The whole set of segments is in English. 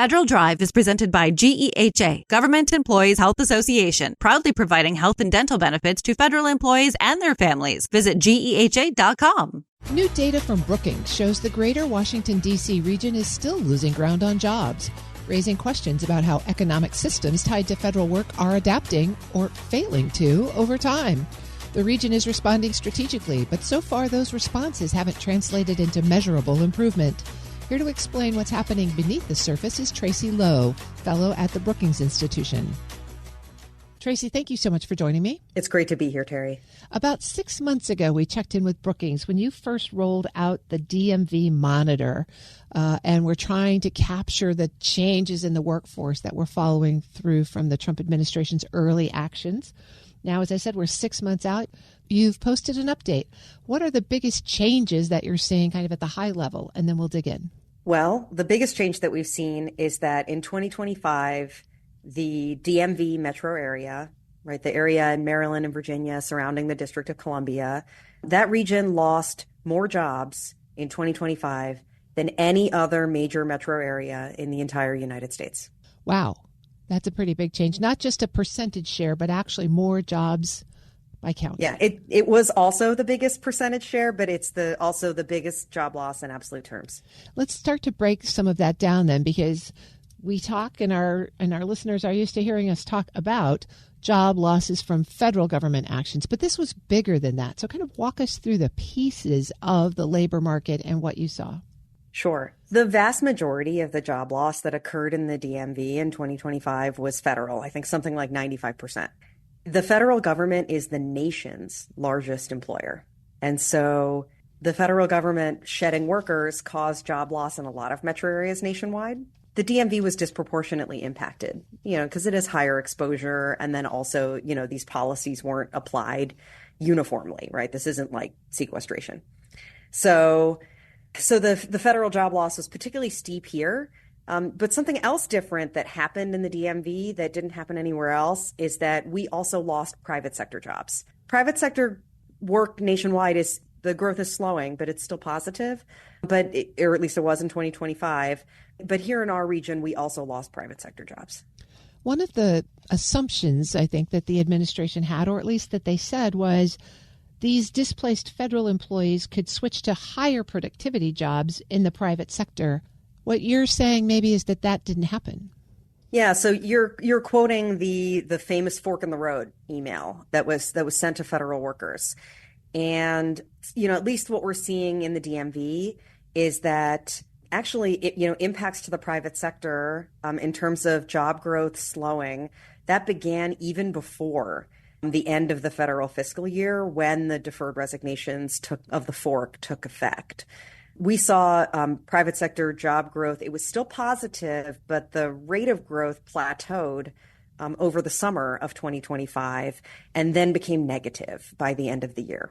Federal Drive is presented by GEHA, Government Employees Health Association, proudly providing health and dental benefits to federal employees and their families. Visit GEHA.com. New data from Brookings shows the greater Washington, D.C. region is still losing ground on jobs, raising questions about how economic systems tied to federal work are adapting or failing to over time. The region is responding strategically, but so far those responses haven't translated into measurable improvement. Here to explain what's happening beneath the surface is Tracy Loh, fellow at the Brookings Institution. Tracy, thank you so much for joining me. It's great to be here, Terry. About 6 months ago, we checked in with Brookings when you first rolled out the DMV monitor, and we're trying to capture the changes in the workforce that we're following through from the Trump administration's early actions. Now, as I said, we're 6 months out. You've posted an update. What are the biggest changes that you're seeing kind of at the high level? And then we'll dig in. Well, the biggest change that we've seen is that in 2025, the DMV metro area, right, the area in Maryland and Virginia surrounding the District of Columbia, that region lost more jobs in 2025 than any other major metro area in the entire United States. Wow. That's a pretty big change. Not just a percentage share, but actually more jobs by count. Yeah, it was also the biggest percentage share, but it's also the biggest job loss in absolute terms. Let's start to break some of that down then, because we talk and our listeners are used to hearing us talk about job losses from federal government actions, but this was bigger than that. So kind of walk us through the pieces of the labor market and what you saw. Sure. The vast majority of the job loss that occurred in the DMV in 2025 was federal. I think something like 95%. The federal government is the nation's largest employer. And so the federal government shedding workers caused job loss in a lot of metro areas nationwide. The DMV was disproportionately impacted, because it is higher exposure. And then also, these policies weren't applied uniformly, right? This isn't like sequestration. So the federal job loss was particularly steep here. But something else different that happened in the DMV that didn't happen anywhere else is that we also lost private sector jobs. Private sector work nationwide the growth is slowing, but it's still positive, or at least it was in 2025. But here in our region, we also lost private sector jobs. One of the assumptions I think that the administration had, or at least that they said, was these displaced federal employees could switch to higher productivity jobs in the private sector. What you're saying maybe is that didn't happen. Yeah, so you're quoting the famous fork in the road email that was sent to federal workers. And, at least what we're seeing in the DMV is that actually it, impacts to the private sector in terms of job growth slowing, that began even before the end of the federal fiscal year when the deferred resignations of the fork took effect. We saw private sector job growth. It was still positive, but the rate of growth plateaued over the summer of 2025 and then became negative by the end of the year.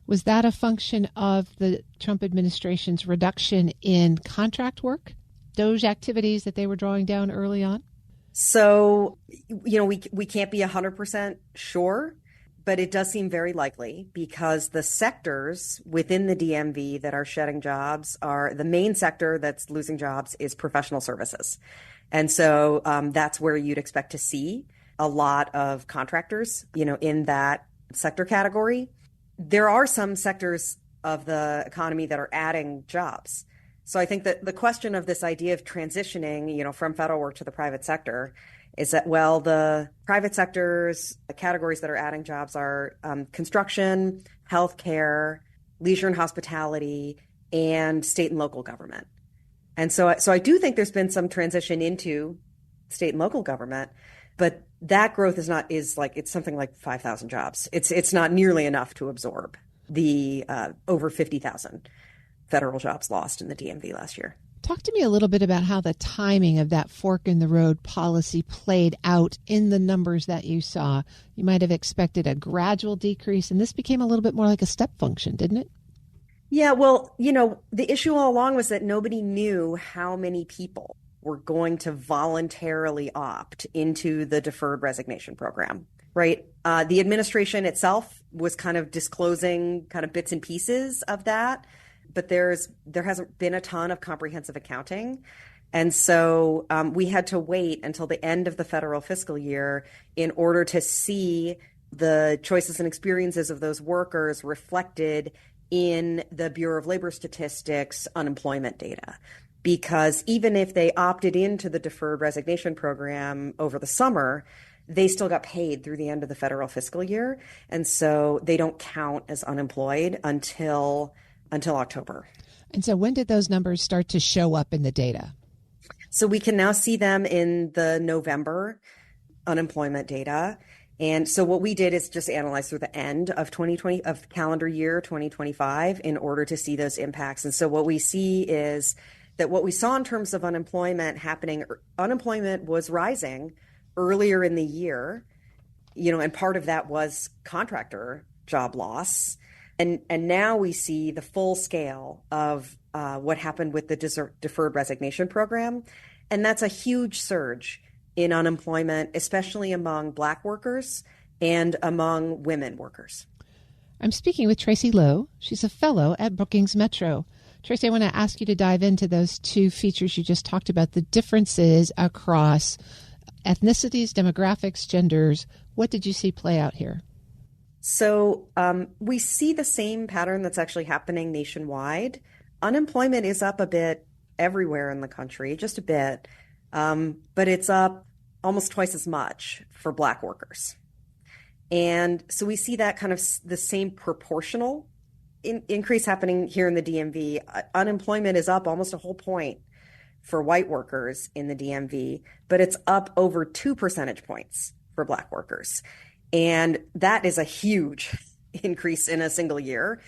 Was that a function of the Trump administration's reduction in contract work, those activities that they were drawing down early on? So, we can't be 100% sure, but it does seem very likely because the sectors within the DMV that are shedding jobs the main sector that's losing jobs is professional services. And so that's where you'd expect to see a lot of contractors, in that sector category. There are some sectors of the economy that are adding jobs. So I think that the question of this idea of transitioning, from federal work to the private sector is that, well, the private sectors, the categories that are adding jobs are construction, healthcare, leisure and hospitality, and state and local government. And so I do think there's been some transition into state and local government, but that growth it's something like 5,000 jobs. It's not nearly enough to absorb the over 50,000 federal jobs lost in the DMV last year. Talk to me a little bit about how the timing of that fork in the road policy played out in the numbers that you saw. You might have expected a gradual decrease, and this became a little bit more like a step function, didn't it? Yeah, well, the issue all along was that nobody knew how many people were going to voluntarily opt into the deferred resignation program, right? The administration itself was kind of disclosing kind of bits and pieces of that, but there hasn't been a ton of comprehensive accounting. And so we had to wait until the end of the federal fiscal year in order to see the choices and experiences of those workers reflected in the Bureau of Labor Statistics unemployment data. Because even if they opted into the deferred resignation program over the summer, they still got paid through the end of the federal fiscal year. And so they don't count as unemployed until October. And so when did those numbers start to show up in the data? So we can now see them in the November unemployment data. And so what we did is just analyze through the end of 2020, of calendar year 2025, in order to see those impacts. And so what we see is that what we saw in terms of unemployment happening, unemployment was rising earlier in the year, and part of that was contractor job loss. And now we see the full scale of what happened with the deferred resignation program. And that's a huge surge in unemployment, especially among Black workers and among women workers. I'm speaking with Tracy Loh. She's a fellow at Brookings Metro. Tracy, I want to ask you to dive into those two features you just talked about, the differences across ethnicities, demographics, genders. What did you see play out here? So we see the same pattern that's actually happening nationwide. Unemployment is up a bit everywhere in the country, just a bit, but it's up almost twice as much for Black workers. And so we see that kind of the same proportional increase happening here in the DMV. Unemployment is up almost a whole point for white workers in the DMV, but it's up over 2 percentage points for Black workers. And that is a huge increase in a single year,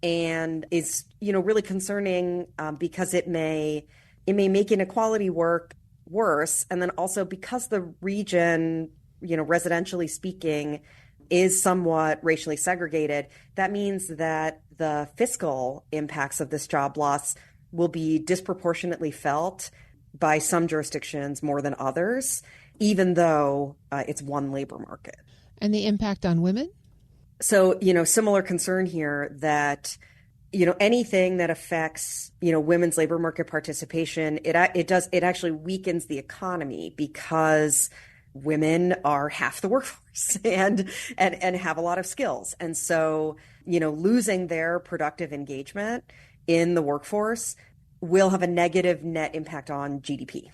and is, really concerning because it may make inequality work worse. And then also because the region, residentially speaking, is somewhat racially segregated, that means that the fiscal impacts of this job loss will be disproportionately felt by some jurisdictions more than others, even though it's one labor market. And the impact on women? So, similar concern here that, anything that affects, women's labor market participation, it actually weakens the economy, because women are half the workforce and have a lot of skills. And so, losing their productive engagement in the workforce will have a negative net impact on GDP.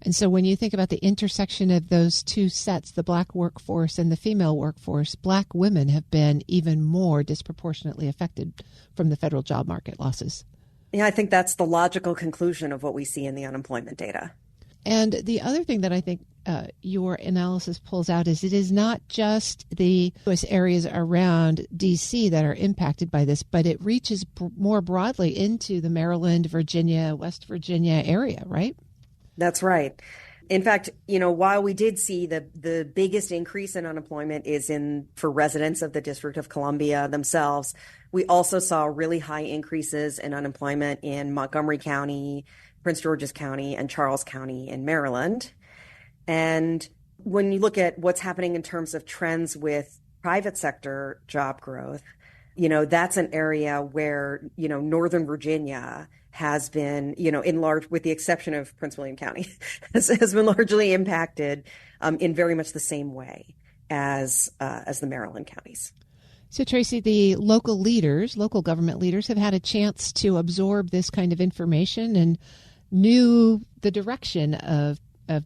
And so when you think about the intersection of those two sets, the Black workforce and the female workforce, Black women have been even more disproportionately affected from the federal job market losses. Yeah, I think that's the logical conclusion of what we see in the unemployment data. And the other thing that I think your analysis pulls out is it is not just the U.S. areas around D.C. that are impacted by this, but it reaches more broadly into the Maryland, Virginia, West Virginia area, right? That's right. In fact, while we did see the biggest increase in unemployment is for residents of the District of Columbia themselves, we also saw really high increases in unemployment in Montgomery County, Prince George's County, and Charles County in Maryland. And when you look at what's happening in terms of trends with private sector job growth, that's an area where, Northern Virginia has been, in large, with the exception of Prince William County, has been largely impacted in very much the same way as the Maryland counties. So, Tracy, the local government leaders have had a chance to absorb this kind of information and knew the direction of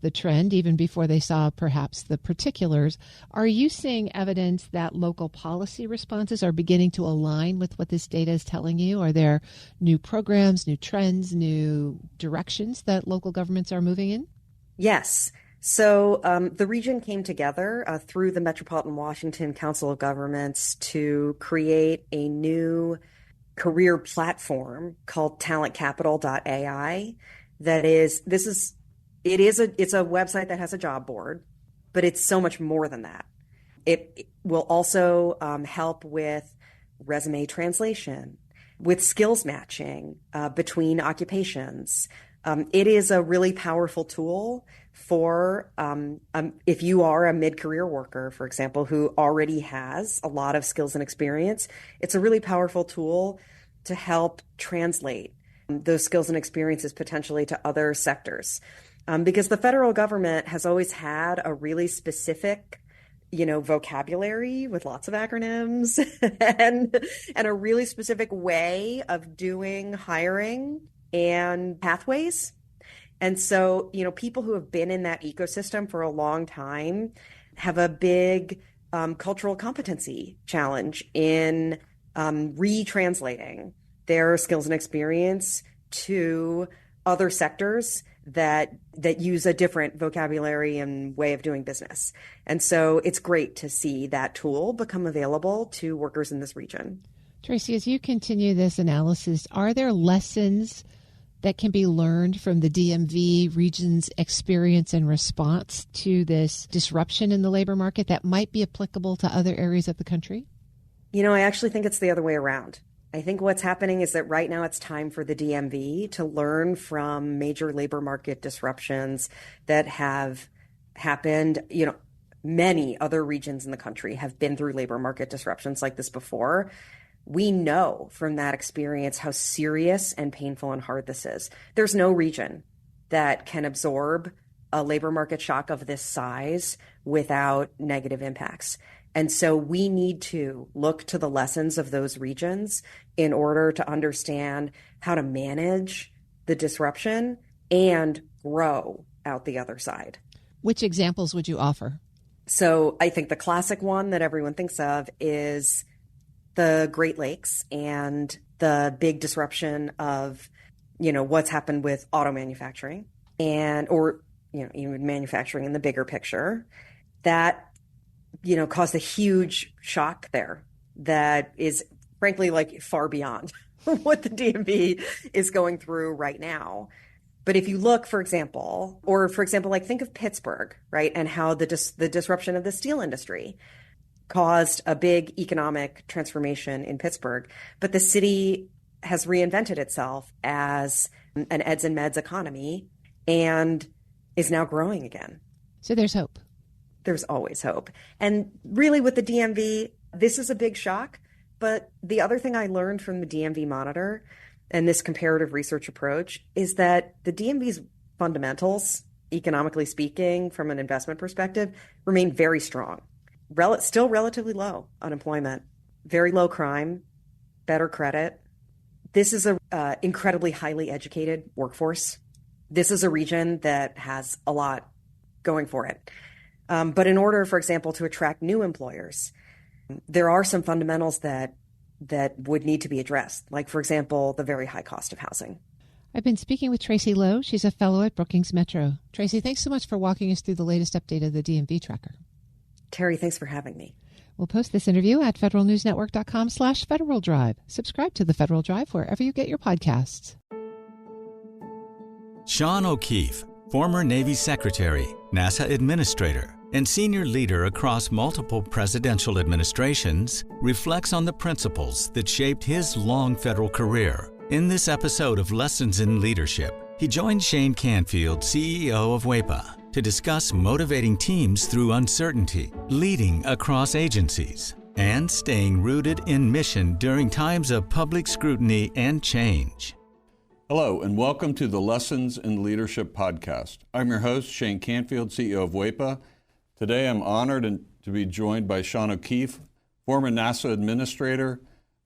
the trend even before they saw perhaps the particulars. Are you seeing evidence that local policy responses are beginning to align with what this data is telling you? Are there new programs, new trends, new directions that local governments are moving in? Yes. So the region came together through the Metropolitan Washington Council of Governments to create a new career platform called talentcapital.ai. It's a website that has a job board, but it's so much more than that. It will also help with resume translation, with skills matching between occupations. It is a really powerful tool for if you are a mid-career worker, for example, who already has a lot of skills and experience. It's a really powerful tool to help translate those skills and experiences potentially to other sectors. Because the federal government has always had a really specific, vocabulary with lots of acronyms and a really specific way of doing hiring and pathways. And so, people who have been in that ecosystem for a long time have a big cultural competency challenge in retranslating their skills and experience to other sectors that use a different vocabulary and way of doing business. And so it's great to see that tool become available to workers in this region. Tracy, as you continue this analysis, are there lessons that can be learned from the DMV region's experience and response to this disruption in the labor market that might be applicable to other areas of the country? I actually think it's the other way around. I think what's happening is that right now it's time for the DMV to learn from major labor market disruptions that have happened. Many other regions in the country have been through labor market disruptions like this before. We know from that experience how serious and painful and hard this is. There's no region that can absorb a labor market shock of this size without negative impacts. And so we need to look to the lessons of those regions in order to understand how to manage the disruption and grow out the other side. Which examples would you offer? So I think the classic one that everyone thinks of is the Great Lakes and the big disruption of, what's happened with auto manufacturing or even manufacturing in the bigger picture. That caused a huge shock there that is frankly far beyond what the DMV is going through right now. But if you look, for example, think of Pittsburgh, right? And how the disruption of the steel industry caused a big economic transformation in Pittsburgh. But the city has reinvented itself as an eds and meds economy and is now growing again. So there's hope. There's always hope. And really with the DMV, this is a big shock. But the other thing I learned from the DMV Monitor and this comparative research approach is that the DMV's fundamentals, economically speaking, from an investment perspective, remain very strong. Still relatively low unemployment, very low crime, better credit. This is a incredibly highly educated workforce. This is a region that has a lot going for it. But in order, for example, to attract new employers, there are some fundamentals that would need to be addressed, like, for example, the very high cost of housing. I've been speaking with Tracy Loh. She's a fellow at Brookings Metro. Tracy, thanks so much for walking us through the latest update of the DMV tracker. Terry, thanks for having me. We'll post this interview at federalnewsnetwork.com/Federal Drive. Subscribe to the Federal Drive wherever you get your podcasts. Sean O'Keefe, former Navy Secretary, NASA Administrator, and senior leader across multiple presidential administrations, reflects on the principles that shaped his long federal career. In this episode of Lessons in Leadership, he joined Shane Canfield, CEO of WEPA, to discuss motivating teams through uncertainty, leading across agencies, and staying rooted in mission during times of public scrutiny and change. Hello, and welcome to the Lessons in Leadership podcast. I'm your host, Shane Canfield, CEO of WEPA. Today, I'm honored to be joined by Sean O'Keefe, former NASA Administrator,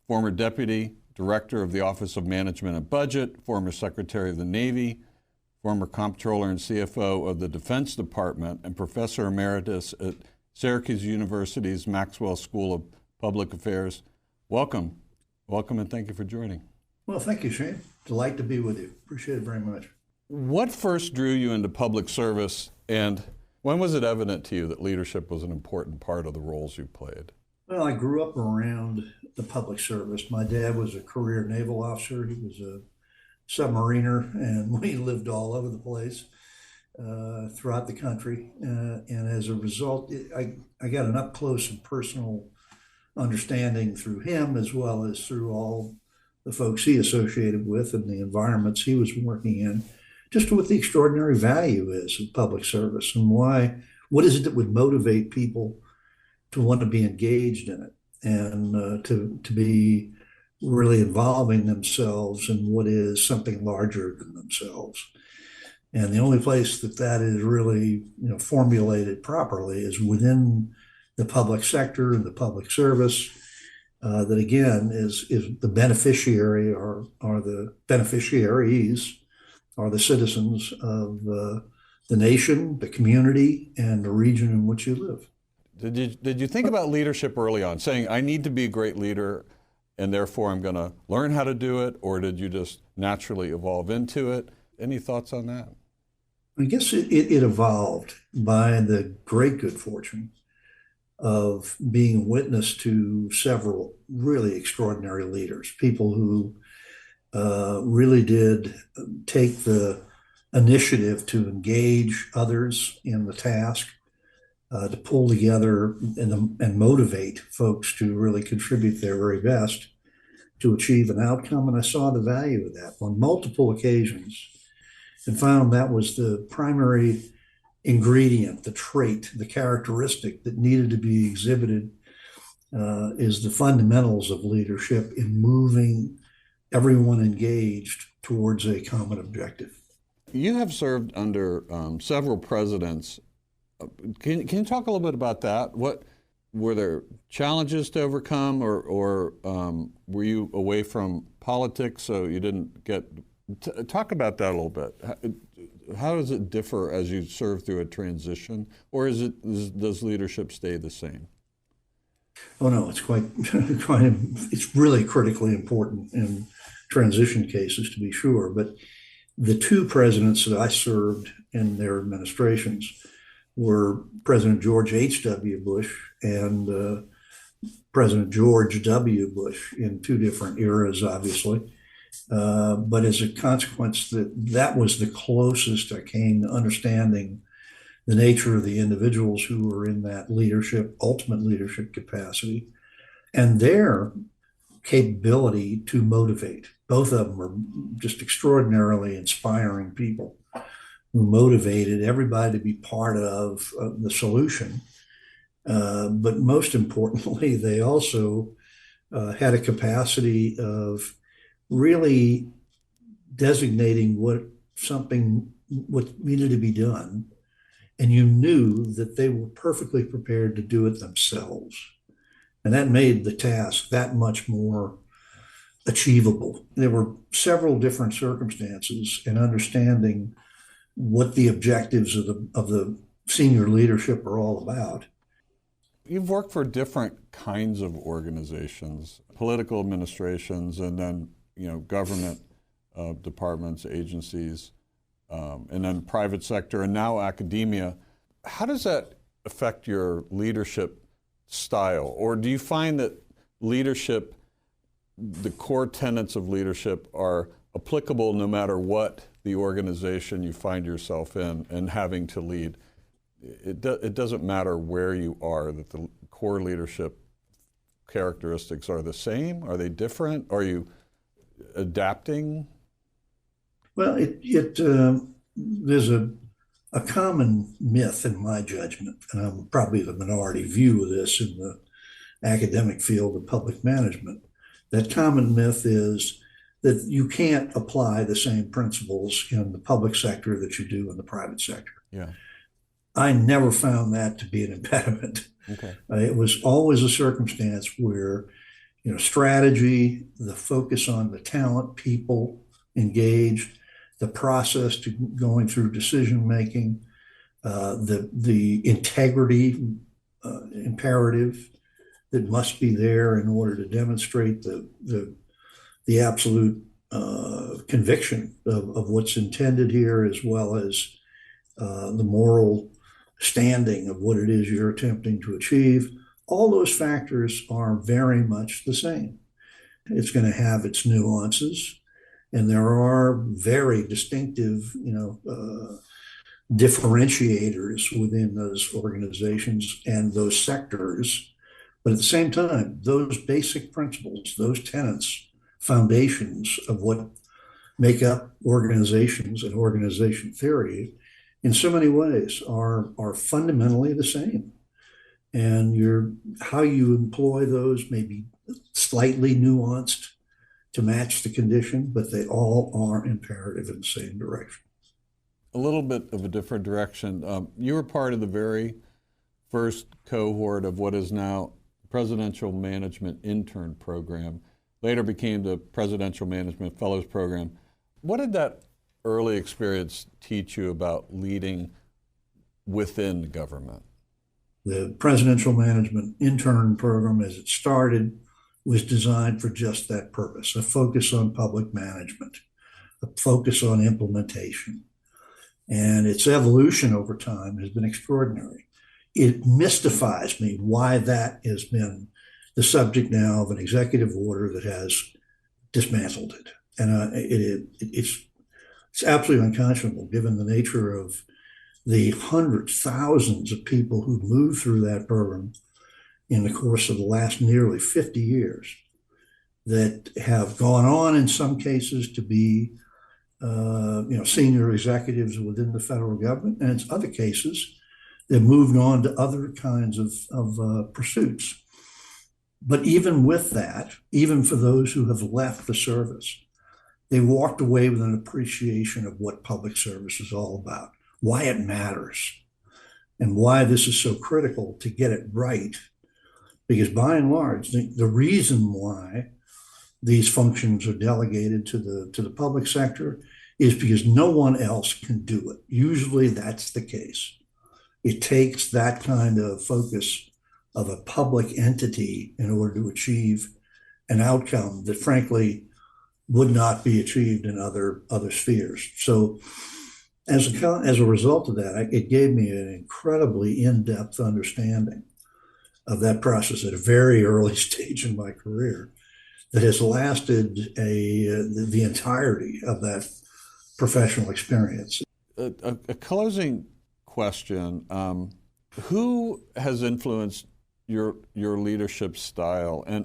former Deputy Director of the Office of Management and Budget, former Secretary of the Navy, former Comptroller and CFO of the Defense Department, and Professor Emeritus at Syracuse University's Maxwell School of Public Affairs. Welcome, and thank you for joining. Well, thank you, Shane. Delight to be with you. Appreciate it very much. What first drew you into public service, and when was it evident to you that leadership was an important part of the roles you played? Well, I grew up around the public service. My dad was a career naval officer. He was a submariner, and we lived all over the place throughout the country. And as a result, I got an up close and personal understanding through him, as well as through all the folks he associated with and the environments he was working in, just what the extraordinary value is of public service and what is it that would motivate people to want to be engaged in it and to be really involving themselves in what is something larger than themselves. And the only place that that is really, formulated properly is within the public sector and the public service. That again is the beneficiary or the beneficiaries are the citizens of the nation, the community, and the region in which you live. Did you think about leadership early on, saying I need to be a great leader, and therefore I'm going to learn how to do it, or did you just naturally evolve into it? Any thoughts on that? I guess it evolved by the great good fortune of being witness to several really extraordinary leaders, people who really did take the initiative to engage others in the task, to pull together and motivate folks to really contribute their very best to achieve an outcome. And I saw the value of that on multiple occasions and found that was the primary ingredient, the trait, the characteristic that needed to be exhibited is the fundamentals of leadership in moving everyone engaged towards a common objective. You have served under several presidents. Can you talk a little bit about that? What were there challenges to overcome, or were you away from politics so you didn't get? Talk about that a little bit. How does it differ as you serve through a transition, or does leadership stay the same? Oh no, it's it's really critically important in transition cases, to be sure. But the two presidents that I served in their administrations were President George H.W. Bush and President George W. Bush in two different eras, obviously. But as a consequence, that was the closest I came to understanding the nature of the individuals who were in that ultimate leadership capacity, and their capability to motivate. Both of them are just extraordinarily inspiring people who motivated everybody to be part of the solution. But most importantly, they also had a capacity of really designating what needed to be done. And you knew that they were perfectly prepared to do it themselves. And that made the task that much more achievable. There were several different circumstances in understanding what the objectives of the senior leadership are all about. You've worked for different kinds of organizations, political administrations, and then government departments, agencies, and then private sector, and now academia. How does that affect your leadership style? Or do you find that leadership, the core tenets of leadership, are applicable no matter what the organization you find yourself in and having to lead? It doesn't matter where you are, that the core leadership characteristics are the same? Are they different? Are you adapting? Well, there's a common myth in my judgment, and I'm probably the minority view of this in the academic field of public management. That common myth is that you can't apply the same principles in the public sector that you do in the private sector. Yeah. I never found that to be an impediment. Okay. It was always a circumstance where, strategy, the focus on the talent, people engaged, the process to going through decision making, the integrity imperative that must be there in order to demonstrate the absolute conviction of what's intended here, as well as the moral standing of what it is you're attempting to achieve. All those factors are very much the same. It's going to have its nuances, and there are very distinctive, differentiators within those organizations and those sectors. But at the same time, those basic principles, those tenets, foundations of what make up organizations and organization theory, in so many ways are fundamentally the same. And how you employ those may be slightly nuanced, to match the condition, but they all are imperative in the same direction. A little bit of a different direction. You were part of the very first cohort of what is now Presidential Management Intern Program, later became the Presidential Management Fellows Program. What did that early experience teach you about leading within government? The Presidential Management Intern Program, as it started, was designed for just that purpose, a focus on public management, a focus on implementation. And its evolution over time has been extraordinary. It mystifies me why that has been the subject now of an executive order that has dismantled it. And it's absolutely unconscionable given the nature of the hundreds, thousands of people who moved through that program in the course of the last nearly 50 years that have gone on in some cases to be senior executives within the federal government, and in other cases, they've moved on to other kinds of pursuits. But even with that, even for those who have left the service, they walked away with an appreciation of what public service is all about, why it matters, and why this is so critical to get it right. Because by and large, the reason why these functions are delegated to the public sector is because no one else can do it. Usually that's the case. It takes that kind of focus of a public entity in order to achieve an outcome that frankly would not be achieved in other spheres. So as a result of that, it gave me an incredibly in-depth understanding of that process at a very early stage in my career that has lasted the entirety of that professional experience. A closing question: who has influenced your leadership style, and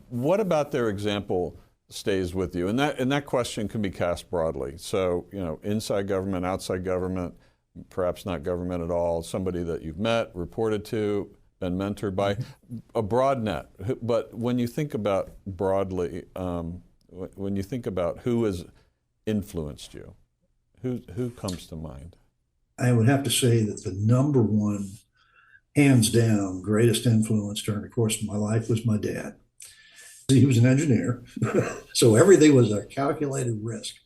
what about their example stays with you? And that question can be cast broadly. So, inside government, outside government, perhaps not government at all. Somebody that you've met, reported to, been mentored by, a broad net. But when you think about broadly, when you think about who has influenced you, who comes to mind? I would have to say that the number one, hands down, greatest influence during the course of my life was my dad. He was an engineer, so everything was a calculated risk.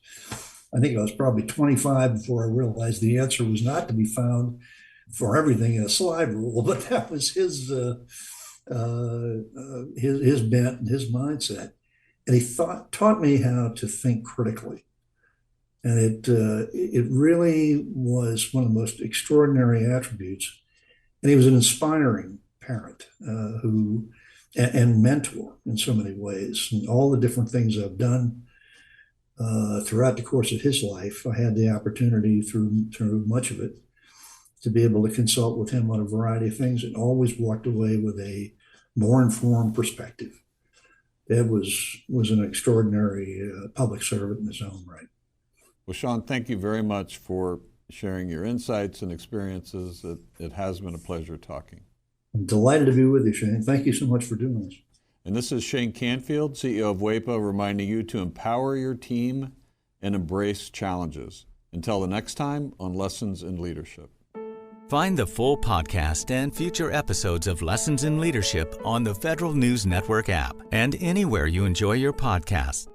I think I was probably 25 before I realized the answer was not to be found for everything in a slide rule, but that was his bent and his mindset. And he taught me how to think critically. And it really was one of the most extraordinary attributes. And he was an inspiring parent and mentor in so many ways. And all the different things I've done throughout the course of his life, I had the opportunity through much of it to be able to consult with him on a variety of things, and always walked away with a more informed perspective. Dad was an extraordinary public servant in his own right. Well, Sean, thank you very much for sharing your insights and experiences. It has been a pleasure talking. I'm delighted to be with you, Shane. Thank you so much for doing this. And this is Shane Canfield, CEO of WEPA, reminding you to empower your team and embrace challenges. Until the next time on Lessons in Leadership. Find the full podcast and future episodes of Lessons in Leadership on the Federal News Network app and anywhere you enjoy your podcasts.